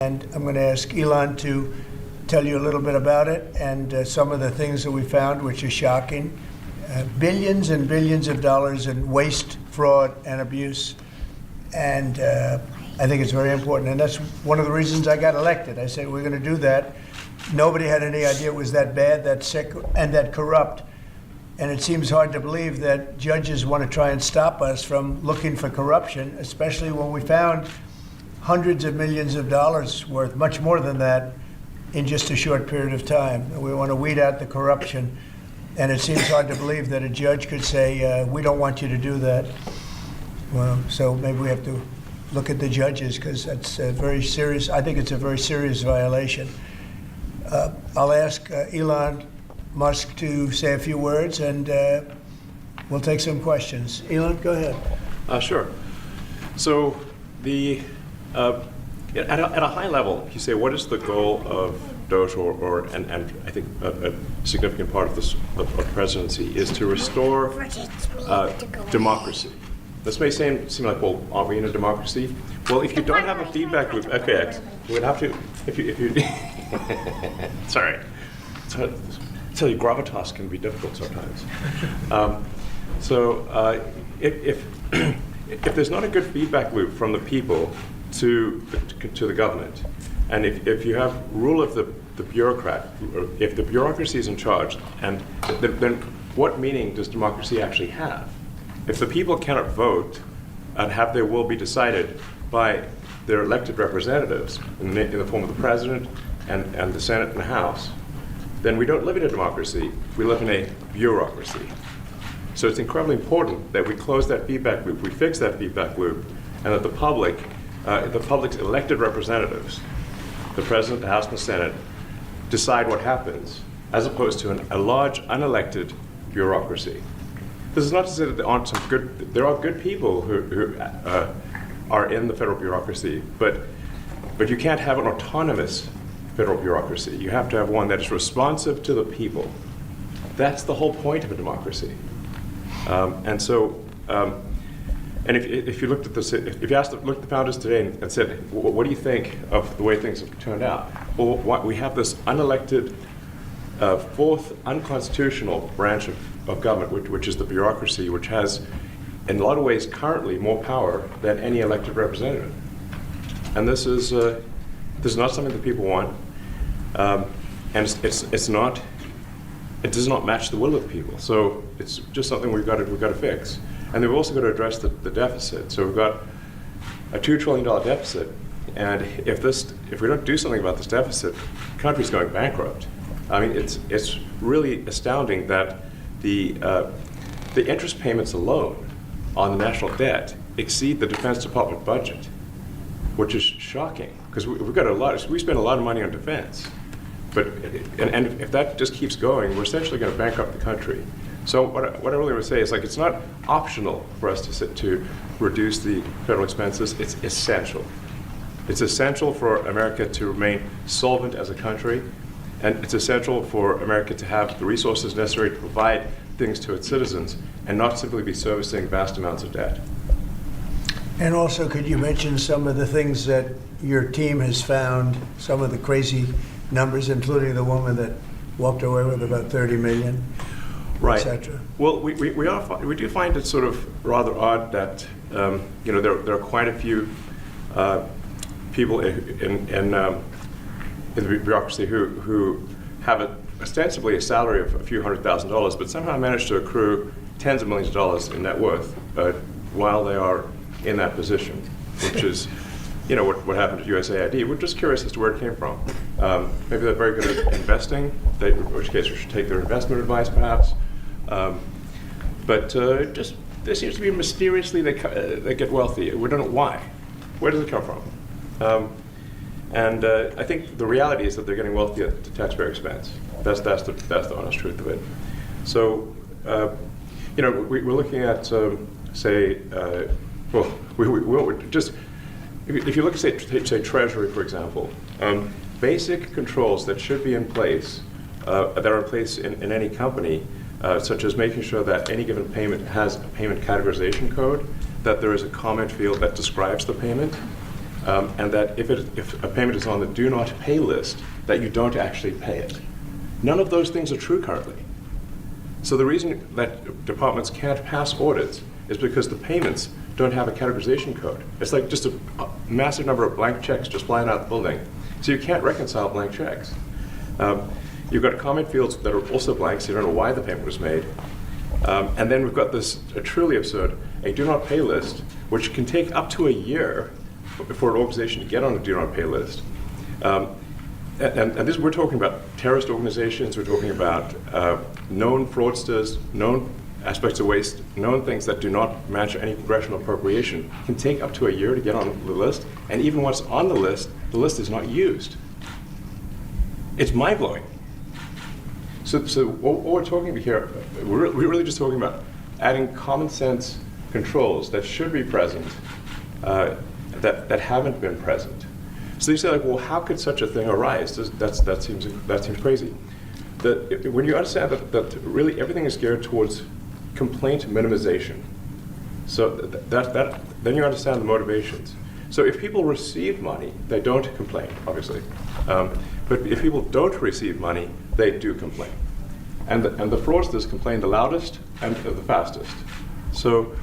And I'm going to ask Elon to tell you a little bit about it and some of the things that we found, which are shocking. Billions and billions of dollars in waste, fraud, and abuse. And I think it's very important. And that's one of the reasons I got elected. I said, we're going to do that. Nobody had any idea it was that bad, that sick, and that corrupt. And it seems hard to believe that judges want to try and stop us from looking for corruption, especially when we found hundreds of millions of dollars worth, much more than that, in just a short period of time. We want to weed out the corruption. And it seems hard to believe that a judge could say, we don't want you to do that. Well, so maybe we have to look at the judges, because that's a very serious, I think it's a very serious violation. I'll ask Elon Musk to say a few words, and we'll take some questions. Elon, go ahead. Sure. So at a high level, you say, what is the goal of Doge, and I think a significant part of this of the presidency is to restore democracy. This may seem like, well, are we in a democracy? Well, if you don't have a feedback loop, okay, we'd have to, if you sorry. So your gravitas can be difficult sometimes. If there's not a good feedback loop from the people to the government, and if you have rule of the bureaucrat, or if the bureaucracy is in charge, and then what meaning does democracy actually have? If the people cannot vote and have their will be decided by their elected representatives in the form of the president and the Senate and the House, then we don't live in a democracy, we live in a bureaucracy. So it's incredibly important that we close that feedback loop, we fix that feedback loop, and that the public's elected representatives, the president, the House, and the Senate, decide what happens, as opposed to a large unelected bureaucracy. This is not to say that there are good people who are in the federal bureaucracy, but you can't have an autonomous federal bureaucracy. You have to have one that is responsive to the people. That's the whole point of a democracy. And if you looked at this, if you looked at the founders today and said, what do you think of the way things have turned out? Well, we have this unelected, fourth unconstitutional branch of government, which is the bureaucracy, which has, in a lot of ways, currently more power than any elected representative. And this is not something that people want, and it does not match the will of the people. So it's just something we've got to fix. And then we've also got to address the deficit. So we've got a $2 trillion deficit, and if we don't do something about this deficit, the country's going bankrupt. I mean, it's really astounding that the interest payments alone on the national debt exceed the Defense Department budget, which is shocking, because we spend a lot of money on defense. And if that just keeps going, we're essentially going to bankrupt the country. So what I really would say is, like, it's not optional for us to reduce the federal expenses. It's essential. It's essential for America to remain solvent as a country, and it's essential for America to have the resources necessary to provide things to its citizens and not simply be servicing vast amounts of debt. And also, could you mention some of the things that your team has found, some of the crazy numbers, including the woman that walked away with about $30 million, right, etc.? Well, we do find it sort of rather odd that there are quite a few people in the bureaucracy who have ostensibly a salary of a few $100,000, but somehow manage to accrue tens of millions of dollars in net worth while they are in that position, which is, what happened to USAID. We're just curious as to where it came from. Maybe they're very good at investing, in which case we should take their investment advice, perhaps. But there seems to be mysteriously they get wealthy. We don't know why. Where does it come from? And I think the reality is that they're getting wealthy at the taxpayer expense. That's the honest truth of it. So, we're looking at, if you look at, say Treasury, for example, basic controls that should be in place, that are in place in any company, such as making sure that any given payment has a payment categorization code, that there is a comment field that describes the payment, and that if a payment is on the do not pay list, that you don't actually pay it. None of those things are true currently. So the reason that departments can't pass audits is because the payments don't have a categorization code. It's like just a massive number of blank checks just flying out the building. So you can't reconcile blank checks. You've got comment fields that are also blank, so you don't know why the payment was made. And then we've got this truly absurd, a do not pay list, which can take up to a year for an organization to get on a do not pay list. And this, we're talking about terrorist organizations, we're talking about known fraudsters, known aspects of waste, known things that do not match any congressional appropriation, can take up to a year to get on the list, and even once on the list is not used. It's mind-blowing. So what we're talking about here, we're really just talking about adding common sense controls that should be present, that haven't been present. So you say, like, well, how could such a thing arise? That seems crazy. When you understand that really everything is geared towards complaint minimization, so then you understand the motivations. So if people receive money, they don't complain, obviously. But if people don't receive money, they do complain. And the fraudsters complain the loudest and the fastest. So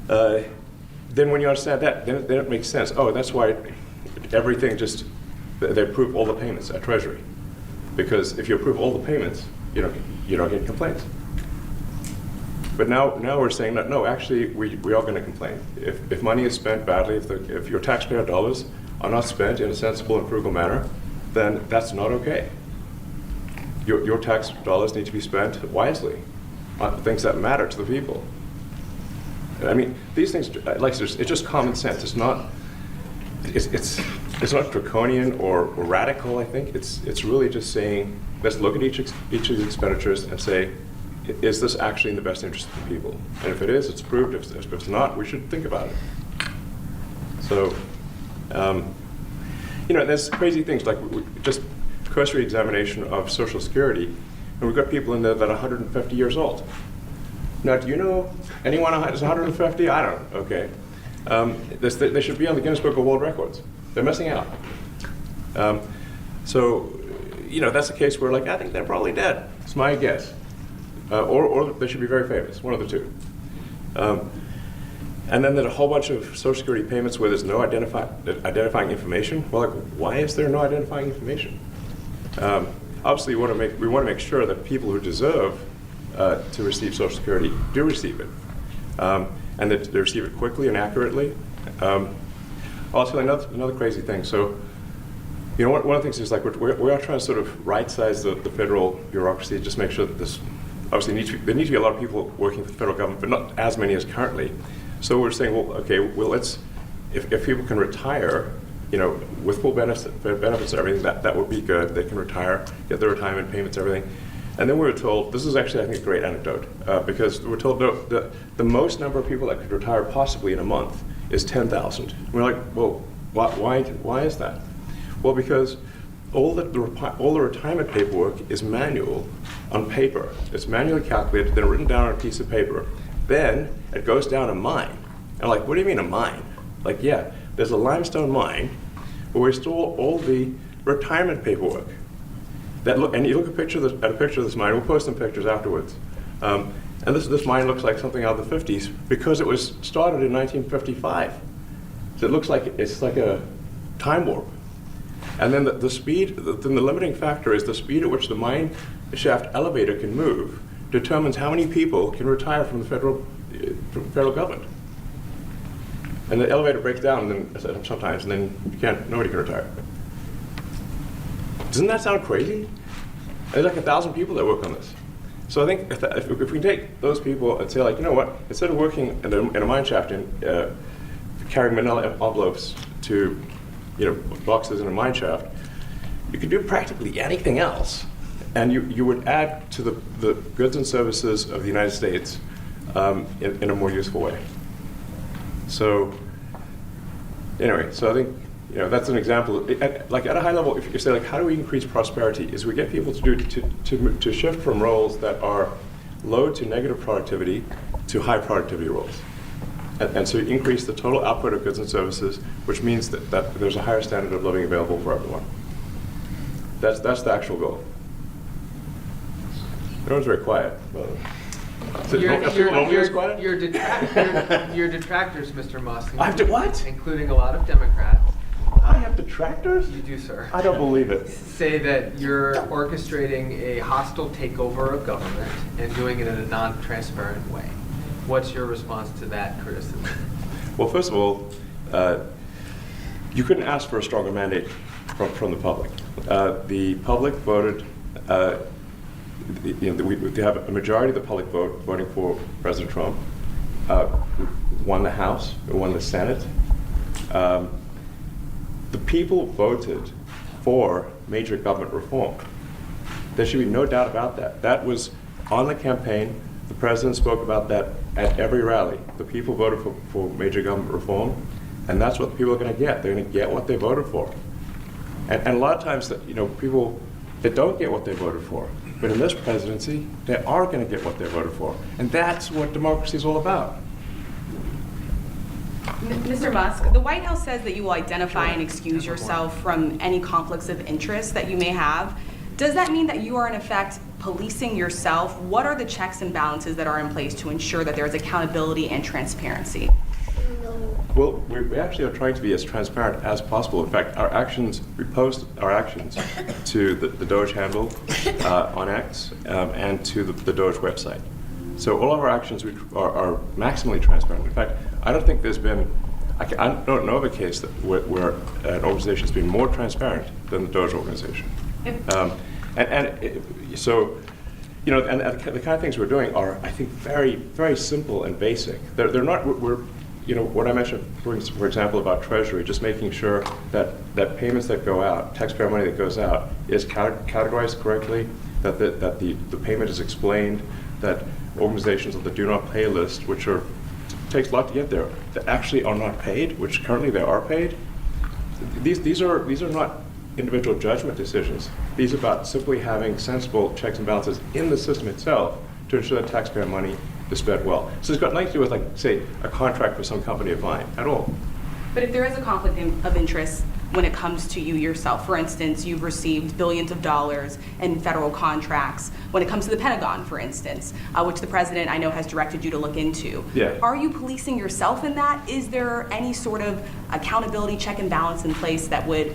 then when you understand that, then it makes sense. Oh, that's why everything they approve all the payments at Treasury. Because if you approve all the payments, you don't get complaints. But now we're saying that, no, actually, we are going to complain. If money is spent badly, if your taxpayer dollars are not spent in a sensible and frugal manner, then that's not okay. Your tax dollars need to be spent wisely on things that matter to the people. I mean, these things, it's just common sense. It's not draconian or radical, I think. It's really just saying, let's look at each of the expenditures and say, is this actually in the best interest of the people? And if it is, it's approved. If it's not, we should think about it. So, there's crazy things like just cursory examination of Social Security, and we've got people in there that are 150 years old. Now, do you know anyone who's 150? I don't. Okay. They should be on the Guinness Book of World Records. They're missing out. So, that's a case where, I think they're probably dead. It's my guess. Or they should be very famous, one of the two. And then there's a whole bunch of Social Security payments where there's no identifying information. Well, why is there no identifying information? Obviously, we want to make sure that people who deserve to receive Social Security do receive it, and that they receive it quickly and accurately. I'll tell you another crazy thing. So, one of the things is we are trying to sort of right-size the federal bureaucracy, just make sure that this. Obviously, there need to be a lot of people working for the federal government, but not as many as currently. So we're saying, let's, if people can retire, with full benefits and everything, that would be good. They can retire, get their retirement payments, everything. And then we were told, this is actually, I think, a great anecdote, because we're told the most number of people that could retire possibly in a month is 10,000. We're like, well, why is that? Well, because all the retirement paperwork is manual on paper. It's manually calculated, then written down on a piece of paper. Then it goes down a mine. And what do you mean a mine? Yeah, there's a limestone mine where we store all the retirement paperwork. And you look at a picture of this mine. We'll post some pictures afterwards. And this mine looks like something out of the 50s because it was started in 1955. So it looks like it's like a time warp. And then the speed, then the limiting factor is the speed at which the mine shaft elevator can move determines how many people can retire from the federal government. And the elevator breaks down sometimes, and then nobody can retire. Doesn't that sound crazy? There's 1,000 people that work on this. So I think if we can take those people and say, you know what, instead of working in a mine shaft and carrying manila envelopes to boxes in a mine shaft, you could do practically anything else, and you would add to the goods and services of the United States in a more useful way. So anyway, so I think that's an example. At a high level, if you say how do we increase prosperity, is we get people to shift from roles that are low to negative productivity to high productivity roles. And so you increase the total output of goods and services, which means that there's a higher standard of living available for everyone. That's the actual goal. Everyone's very quiet. Your detractors, Mr. Moss, I have to what? including a lot of Democrats, I have detractors? you do, sir, I don't believe it. say that you're orchestrating a hostile takeover of government and doing it in a non-transparent way. What's your response to that criticism? Well, first of all, you couldn't ask for a stronger mandate from the public. The public voted. We have a majority of the public voting for President Trump. Won the House, won the Senate. The people voted for major government reform. There should be no doubt about that. That was on the campaign. The president spoke about that at every rally. The people voted for major government reform, and that's what the people are going to get. They're going to get what they voted for. And a lot of times, people, they don't get what they voted for. But in this presidency, they are going to get what they voted for. And that's what democracy is all about. Mr. Musk, the White House says that you will identify and excuse yourself from any conflicts of interest that you may have. Does that mean that you are, in effect, policing yourself? What are the checks and balances that are in place to ensure that there is accountability and transparency? Well, we actually are trying to be as transparent as possible. In fact, we post our actions to the Doge handle on X and to the Doge website. So all of our actions are maximally transparent. In fact, I don't think there's been, I don't know of a case where an organization has been more transparent than the Doge organization. So, the kind of things we're doing are, I think, very, very simple and basic. They're not, what I mentioned, for example, about Treasury, just making sure that payments that go out, taxpayer money that goes out, is categorized correctly, that the payment is explained, that organizations on the do not pay list, which takes a lot to get there, that actually are not paid, which currently they are paid. These are not individual judgment decisions. These are about simply having sensible checks and balances in the system itself to ensure that taxpayer money is spent well. So it's got nothing to do with, like, say, a contract with some company of mine at all. But if there is a conflict of interest when it comes to you yourself, for instance, you've received billions of dollars in federal contracts, when it comes to the Pentagon, for instance, which the president, I know, has directed you to look into. Yeah. Are you policing yourself in that? Is there any sort of accountability check and balance in place that would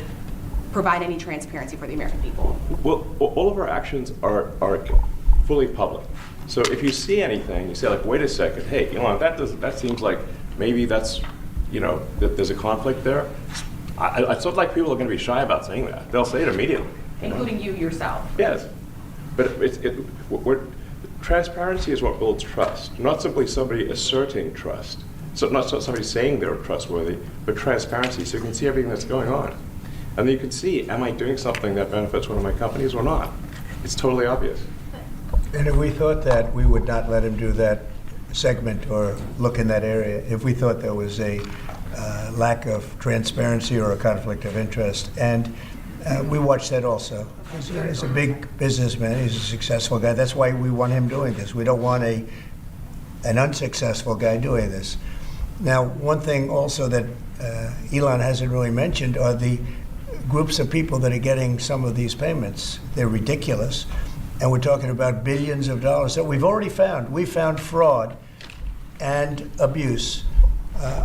provide any transparency for the American people? Well, all of our actions are fully public. So if you see anything, you say, like, wait a second, hey, that seems like maybe that's, that there's a conflict there. It's not like people are going to be shy about saying that. They'll say it immediately. Including you yourself? Yes. But transparency is what builds trust, not simply somebody asserting trust. So not somebody saying they're trustworthy, but transparency, so you can see everything that's going on. And then you can see, am I doing something that benefits one of my companies or not? It's totally obvious. And if we thought that, we would not let him do that segment or look in that area. If we thought there was a lack of transparency or a conflict of interest. And we watch that also. He's a big businessman. He's a successful guy. That's why we want him doing this. We don't want an unsuccessful guy doing this. Now, one thing also that Elon hasn't really mentioned are the groups of people that are getting some of these payments. They're ridiculous. And we're talking about billions of dollars that we've already found. We found fraud and abuse.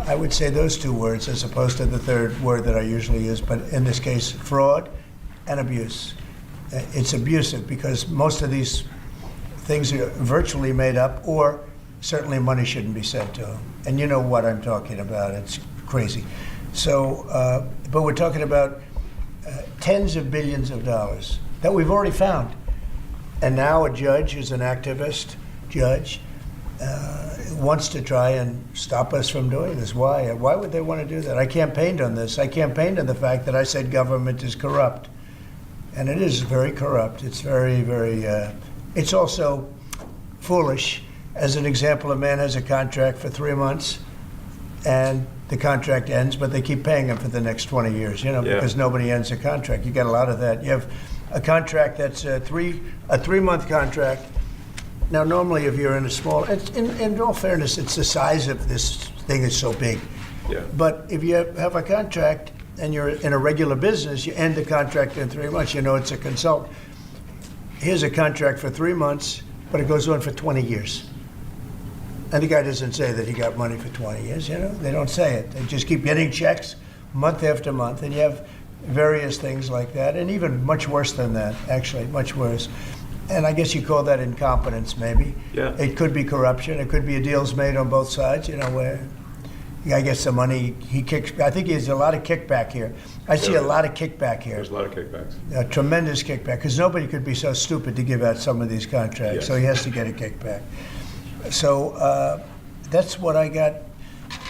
I would say those two words as opposed to the third word that I usually use, but in this case, fraud and abuse. It's abusive because most of these things are virtually made up, or certainly money shouldn't be sent to them. And you know what I'm talking about. It's crazy. So, but we're talking about tens of billions of dollars that we've already found. And now a judge who's an activist judge wants to try and stop us from doing this. Why? Why would they want to do that? I campaigned on this. I campaigned on the fact that I said government is corrupt. And it is very corrupt. It's very, very, it's also foolish. As an example, a man has a contract for 3 months and the contract ends, but they keep paying him for the next 20 years, because nobody ends a contract. You got a lot of that. You have a contract that's a 3-month contract. Now, normally, if you're in a small, in all fairness, it's the size of this thing is so big. Yeah. But if you have a contract and you're in a regular business, you end the contract in 3 months. You know it's a consultant. Here's a contract for 3 months, but it goes on for 20 years. And the guy doesn't say that he got money for 20 years, you know? They don't say it. They just keep getting checks month after month. And you have various things like that, and even much worse than that, actually, much worse. And I guess you call that incompetence, maybe. Yeah. It could be corruption. It could be deals made on both sides, you know, where the guy gets the money, he kicks. I think there's a lot of kickback here. I see a lot of kickback here. There's a lot of kickbacks. A tremendous kickback, because nobody could be so stupid to give out some of these contracts, Yes. so he has to get a kickback. So that's what I got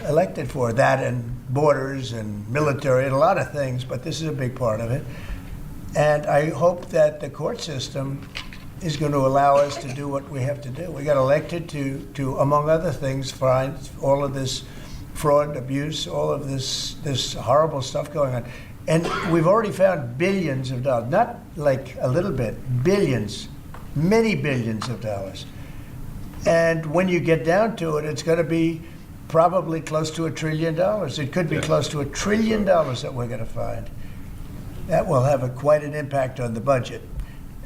elected for, that and borders and military and a lot of things, but this is a big part of it. And I hope that the court system is going to allow us to do what we have to do. We got elected to among other things, find all of this fraud, abuse, all of this horrible stuff going on. And we've already found billions of dollars, not like a little bit, billions, many billions of dollars. And when you get down to it, it's going to be probably close to $1 trillion. It could be close to $1 trillion that we're going to find. That will have quite an impact on the budget.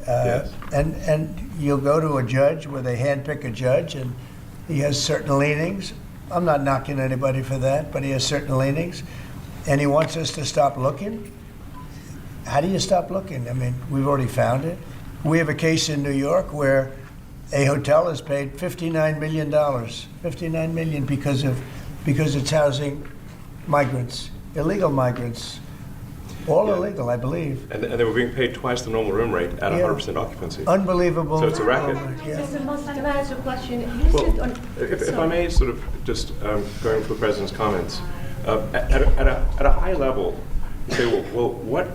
Yes. And you'll go to a judge where they handpick a judge, and he has certain leanings. I'm not knocking anybody for that, but he has certain leanings, and he wants us to stop looking. How do you stop looking? I mean, we've already found it. We have a case in New York where a hotel has paid $59 million, $59 million because it's housing migrants, illegal migrants, all illegal, I believe. And they were being paid twice the normal room rate at Yeah. 100% occupancy. Unbelievable. So it's a racket. Yeah. Mr. Moss, can I ask a question? You Well, said on- if I may sort of just going for the President's comments, at a high level, you say, well, what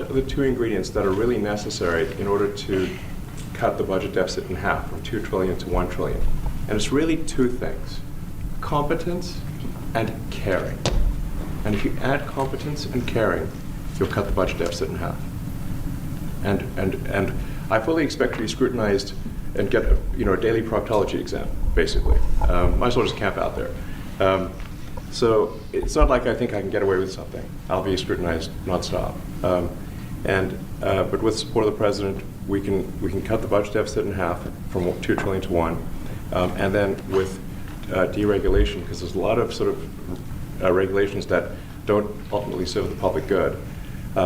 are the two ingredients that are really necessary in order to cut the budget deficit in half from $2 trillion to $1 trillion? And it's really two things: competence and caring. And if you add competence and caring, you'll cut the budget deficit in half. And I fully expect to be scrutinized and get a daily proctology exam, basically. Might as well just camp out there. So it's not like I think I can get away with something. I'll be scrutinized nonstop. But with support of the president, we can cut the budget deficit in half from $2 trillion to $1, and then with deregulation, because there's a lot of sort of regulations that don't ultimately serve the public good.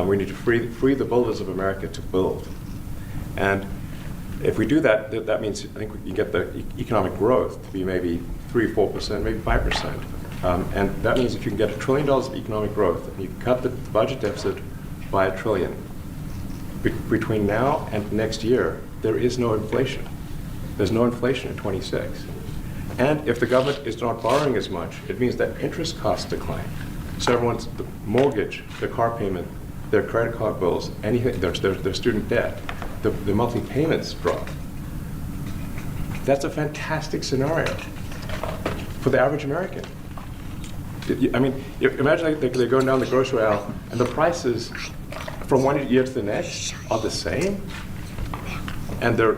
We need to free the builders of America to build. And if we do that, that means I think we can get the economic growth to be maybe 3-4%, maybe 5%. And that means if you can get $1 trillion of economic growth, and you can cut the budget deficit by $1 trillion, between now and next year, there is no inflation. There's no inflation in 26. And if the government is not borrowing as much, it means that interest costs decline. So everyone's the mortgage, their car payment, their credit card bills, anything, their student debt, the monthly payments drop. That's a fantastic scenario for the average American. I mean, imagine they're going down the grocery aisle and the prices from one year to the next are the same, and their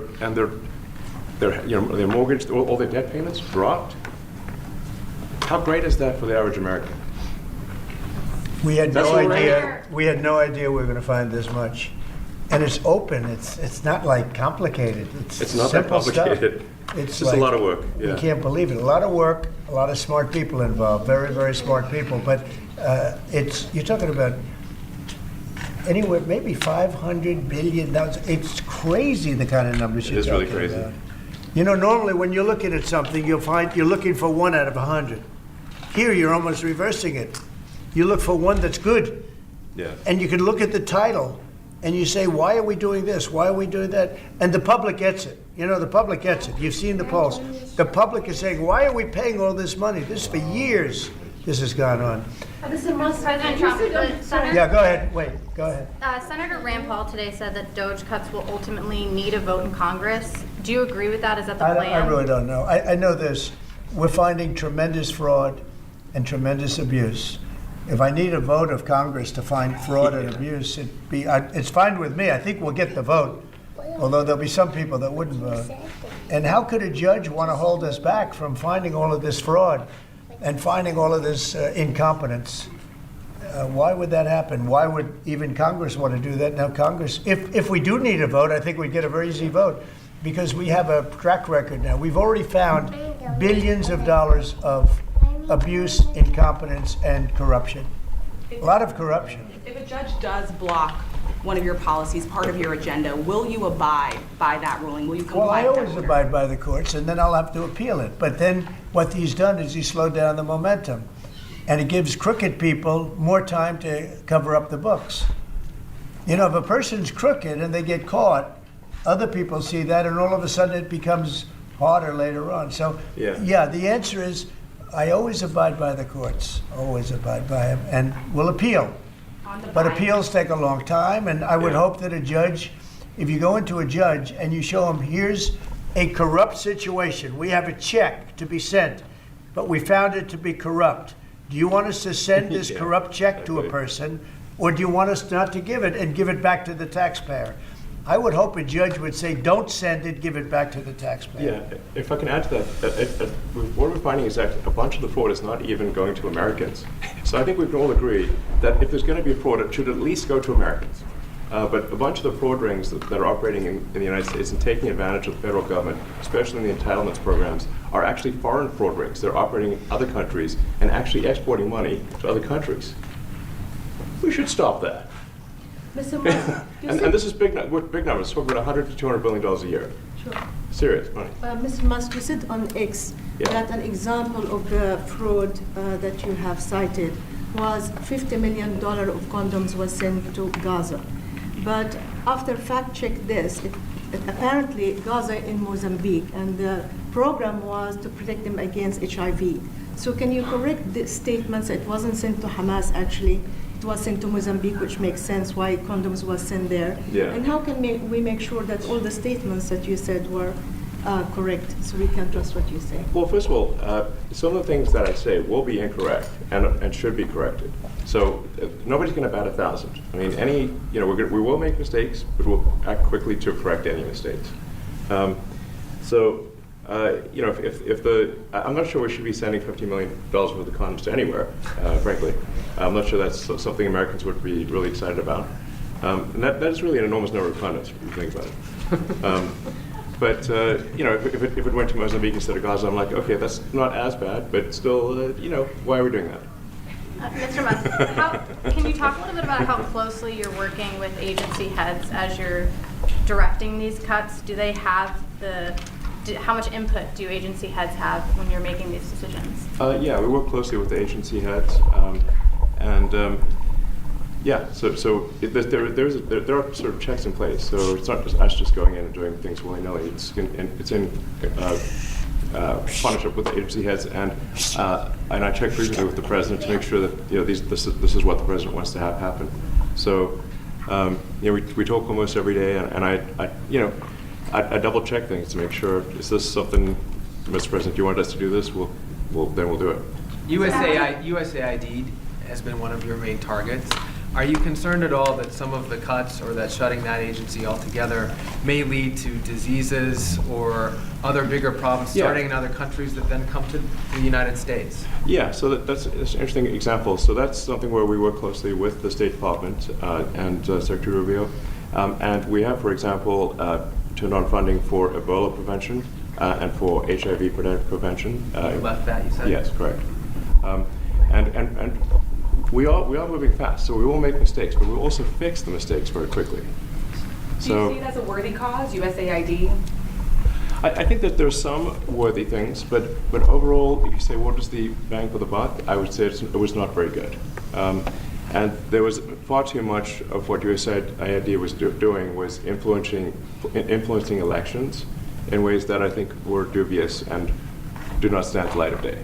mortgage, all their debt payments dropped. How great is that for the average American? We had That's no what we're idea. We had no idea we were going to find this much, and it's open. It's not like complicated. It's not that simple stuff. complicated. It's just a lot of work. You Yeah. can't believe it. A lot of work, a lot of smart people involved. Very, very smart people. But you're talking about anywhere maybe $500 billion. It's crazy the kind of numbers you're It is really talking crazy. about. You know, normally when you're looking at something, you'll find you're looking for 1 out of 100. Here, you're almost reversing it. You look for one that's good, Yeah. and you can look at the title, and you say, why are we doing this? Why are we doing that? And the public gets it. You know, the public gets it. You've seen the polls. The public is saying, why are we paying all this money? This for years, this has gone on. Mr. Moss, President you Trump, said on- the Senator- Yeah, go ahead. Wait, go ahead. Senator Rand Paul today said that Doge cuts will ultimately need a vote in Congress. Do you agree with that? Is that the plan? I really don't know. I know this. We're finding tremendous fraud and tremendous abuse. If I need a vote of Congress to find fraud and abuse, it's fine with me. I think we'll get the vote, although there'll be some people that wouldn't vote. And how could a judge want to hold us back from finding all of this fraud and finding all of this incompetence? Why would that happen? Why would even Congress want to do that? Now, Congress, if we do need a vote, I think we'd get a very easy vote because we have a track record now. We've already found billions of dollars of abuse, incompetence, and corruption. A lot of corruption. If a judge does block one of your policies, part of your agenda, will you abide by that ruling? Will you comply Well, I with that always order? abide by the courts, and then I'll have to appeal it. But then what he's done is he's slowed down the momentum. And it gives crooked people more time to cover up the books. You know, if a person's crooked and they get caught, other people see that, and all of a sudden it becomes harder later on. So, yeah, the answer is I always abide by the courts, always abide by them, and will appeal. But appeals take a long time, and I would hope that a judge, if you go into a judge and you show him, here's a corrupt situation, we have a check to be sent, but we found it to be corrupt. Do you want us to send this corrupt check to a person, or do you want us not to give it and give it back to the taxpayer? I would hope a judge would say, don't send it, give it back to the taxpayer. Yeah, if I can add to that, what we're finding is that a bunch of the fraud is not even going to Americans. So I think we can all agree that if there's going to be a fraud, it should at least go to Americans. But a bunch of the fraud rings that are operating in the United States and taking advantage of the federal government, especially in the entitlements programs, are actually foreign fraud rings. They're operating in other countries and actually exporting money to other countries. We should stop that. Mr. Musk, And this is big numbers. Talk about $100 to $200 billion a year. Sure. Serious money. Mr. Musk, you said on X that an example of the fraud that you have cited was $50 million of condoms was sent to Gaza. But after fact-check this, it apparently Gaza in Mozambique, and the program was to protect them against HIV. So can you correct the statements? It wasn't sent to Hamas, actually. It was sent to Mozambique, which makes sense why condoms was sent there. Yeah. And how can we make sure that all the statements that you said were correct, so we can trust what you say? Well, first of all, some of the things that I say will be incorrect and should be corrected. So nobody's going to bat 1,000. I mean, we will make mistakes, but we'll act quickly to correct any mistakes. I'm not sure we should be sending $50 million worth of condoms to anywhere, frankly. I'm not sure that's something Americans would be really excited about. And that is really an enormous number of condoms, if you think about it. If it went to Mozambique instead of Gaza, I'm like, okay, that's not as bad, but still, why are we doing that? Mr. Musk, can you talk a little bit about how closely you're working with agency heads as you're directing these cuts? Do they have how much input do agency heads have when you're making these decisions? Yeah, we work closely with the agency heads, there are sort of checks in place. So it's not just us just going in and doing things willy-nilly. It's in partnership with the agency heads, and I check frequently with the president to make sure that this is what the president wants to have happen. So we talk almost every day, and I double check things to make sure, is this something, Mr. President, you want us to do this? Then we'll do it. USAID has been one of your main targets. Are you concerned at all that some of the cuts or that shutting that agency altogether may lead to diseases or other bigger problems starting in other countries that then come to the United States? Yeah, so that's an interesting example. So that's something where we work closely with the State Department and Secretary Rubio. And we have, for example, turned on funding for Ebola prevention and for HIV prevention. You left that, you said? Yes, correct. And we are moving fast, so we will make mistakes, but we'll also fix the mistakes very quickly. Do you see it as a worthy cause, USAID? I think that there are some worthy things, but overall, if you say what is the bang for the buck, I would say it was not very good. And there was far too much of what USAID was doing was influencing elections in ways that I think were dubious and do not stand the light of day.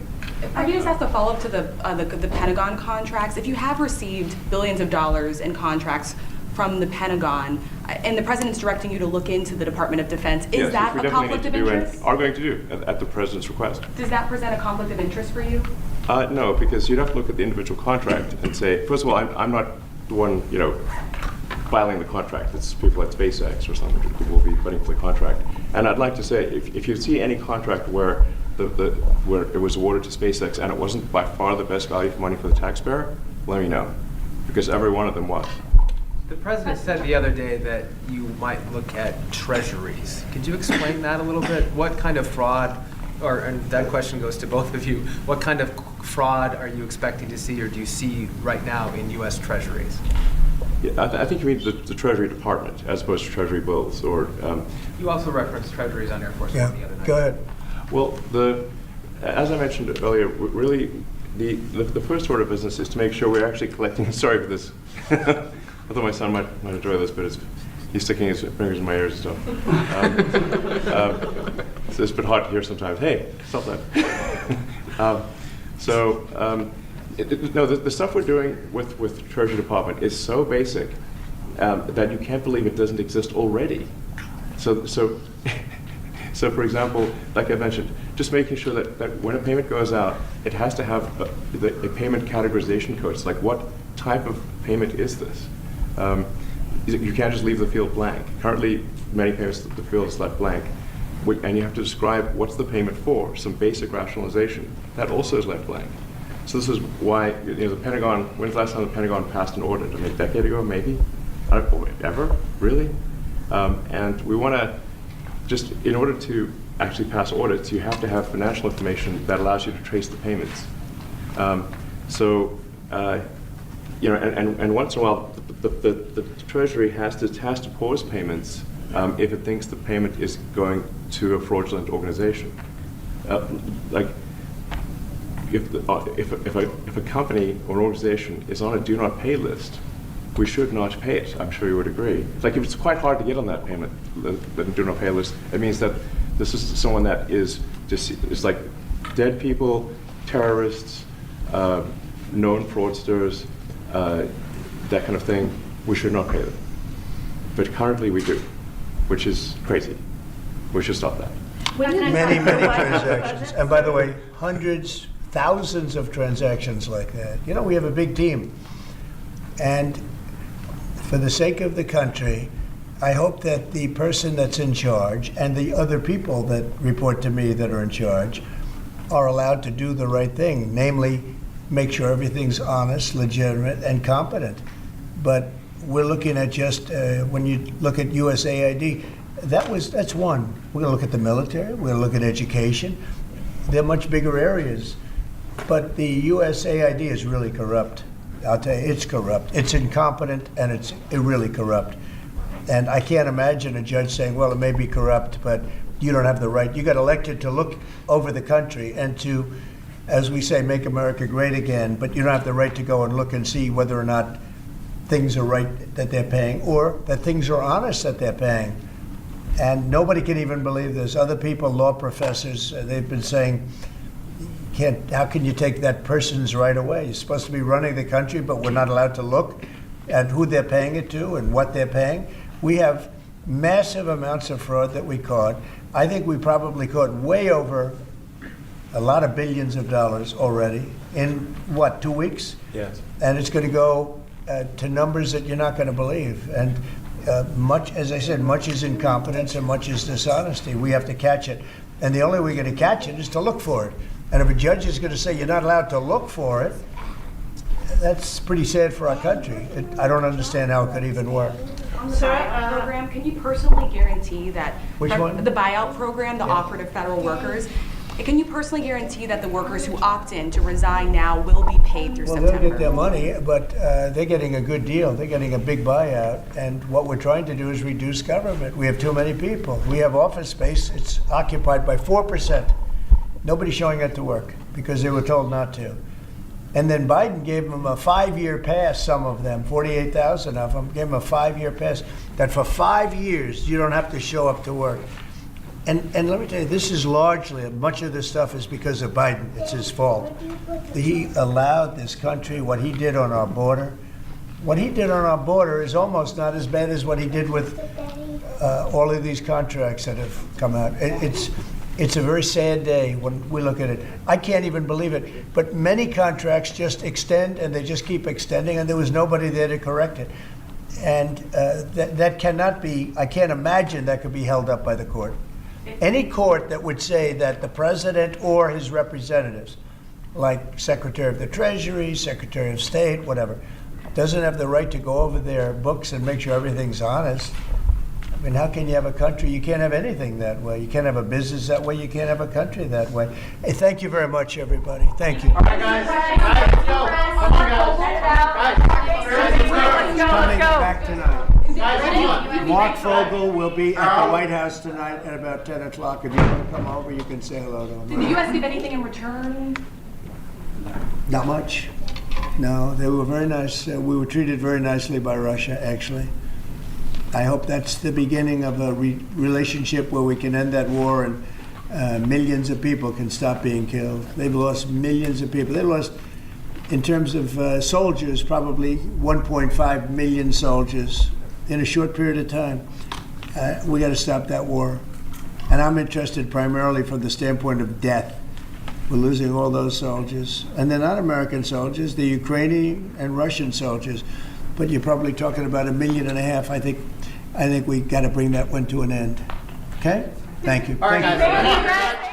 I can just ask a follow-up to the Pentagon contracts. If you have received billions of dollars in contracts from the Pentagon, and the president's directing you to look into the Department of Defense, is that a conflict of interest? Are going to do at the president's request. Does that present a conflict of interest for you? No, because you'd have to look at the individual contract and say, first of all, I'm not the one, filing the contract. It's people at SpaceX or something who will be putting for the contract. And I'd like to say, if you see any contract where where it was awarded to SpaceX and it wasn't by far the best value for money for the taxpayer, let me know, because every one of them was. The president said the other day that you might look at treasuries. Could you explain that a little bit? What kind of fraud, and that question goes to both of you, what kind of fraud are you expecting to see or do you see right now in U.S. treasuries? Yeah, I think you mean the Treasury Department as opposed to Treasury bills, or. You also referenced treasuries on Air Force Yeah, One the other night. go ahead. Well, as I mentioned earlier, really the first order of business is to make sure we're actually collecting. Sorry for this. I thought my son might enjoy this, but he's sticking his fingers in my ears and stuff. So it's a bit hard to hear sometimes. Hey, stop that. The stuff we're doing with Treasury Department is so basic that you can't believe it doesn't exist already. So for example, like I mentioned, just making sure that when a payment goes out, it has to have a payment categorization code. It's like, what type of payment is this? You can't just leave the field blank. Currently, many payments, the field is left blank. And you have to describe what's the payment for, some basic rationalization. That also is left blank. So this is why, the Pentagon, when's the last time the Pentagon passed an audit? I mean, a decade ago, maybe? I don't know, ever? Really? And we want to, just in order to actually pass audits, you have to have financial information that allows you to trace the payments. And once in a while, the Treasury has to pause payments if it thinks the payment is going to a fraudulent organization. Like if a company or an organization is on a do not pay list, we should not pay it. I'm sure you would agree. Like, if it's quite hard to get on that payment, the do not pay list, it means that this is someone that is just, it's like dead people, terrorists, known fraudsters, that kind of thing. We should not pay them. But currently we do, which is crazy. We should stop that. Many transactions. And by the way, hundreds, thousands of transactions like that. We have a big team. And for the sake of the country, I hope that the person that's in charge and the other people that report to me that are in charge are allowed to do the right thing, namely make sure everything's honest, legitimate, and competent. But we're looking at just, when you look at USAID, that's one. We're going to look at the military, we're going to look at education. They're much bigger areas. But the USAID is really corrupt. I'll tell you, it's corrupt. It's incompetent, and it's really corrupt. And I can't imagine a judge saying, well, it may be corrupt, but you don't have the right. You got elected to look over the country and to, as we say, make America great again, but you don't have the right to go and look and see whether or not things are right that they're paying or that things are honest that they're paying. And nobody can even believe this. Other people, law professors, they've been saying, how can you take that person's right away? You're supposed to be running the country, but we're not allowed to look at who they're paying it to and what they're paying. We have massive amounts of fraud that we caught. I think we probably caught way over a lot of billions of dollars already in, 2 weeks? Yes. And it's going to go to numbers that you're not going to believe. And much, as I said, much is incompetence and much is dishonesty. We have to catch it. And the only way we're going to catch it is to look for it. And if a judge is going to say you're not allowed to look for it, that's pretty sad for our country. I don't understand how it could even work. On the buyout program, can you personally guarantee that Which one? The buyout program, the operative federal workers, can you personally guarantee that the workers who opt in to resign now will be paid through September? They'll get their money, but they're getting a good deal. They're getting a big buyout. And what we're trying to do is reduce government. We have too many people. We have office space. It's occupied by 4%. Nobody's showing up to work because they were told not to. And then Biden gave them a 5-year pass, some of them, 48,000 of them, gave them a 5-year pass, that for 5 years you don't have to show up to work. And let me tell you, this is largely, much of this stuff is because of Biden. It's his fault. He allowed this country, what he did on our border. What he did on our border is almost not as bad as what he did with all of these contracts that have come out. It's a very sad day when we look at it. I can't even believe it. But many contracts just extend, and they just keep extending, and there was nobody there to correct it. And that cannot be, I can't imagine that could be held up by the court. Any court that would say that the president or his representatives, like Secretary of the Treasury, Secretary of State, whatever, doesn't have the right to go over their books and make sure everything's honest. I mean, how can you have a country? You can't have anything that way. You can't have a business that way. You can't have a country that way. Hey, thank you very much, everybody. Thank you. All right, guys. Guys, let's go. Come on, guys. Coming back tonight. Guys, come on. Mark Fogel will be at the White House tonight at about 10 o'clock. If you want to come over, you can say hello to him. Did the U.S. give anything in return? Not much. No, they were very nice. We were treated very nicely by Russia, actually. I hope that's the beginning of a relationship where we can end that war and millions of people can stop being killed. They've lost millions of people. They lost, in terms of soldiers, probably 1.5 million soldiers in a short period of time. We got to stop that war. And I'm interested primarily from the standpoint of death. We're losing all those soldiers. And they're not American soldiers, they're Ukrainian and Russian soldiers. But you're probably talking about 1.5 million. I think we got to bring that one to an end. Okay? Thank you. All right, Thank you. guys. Come on.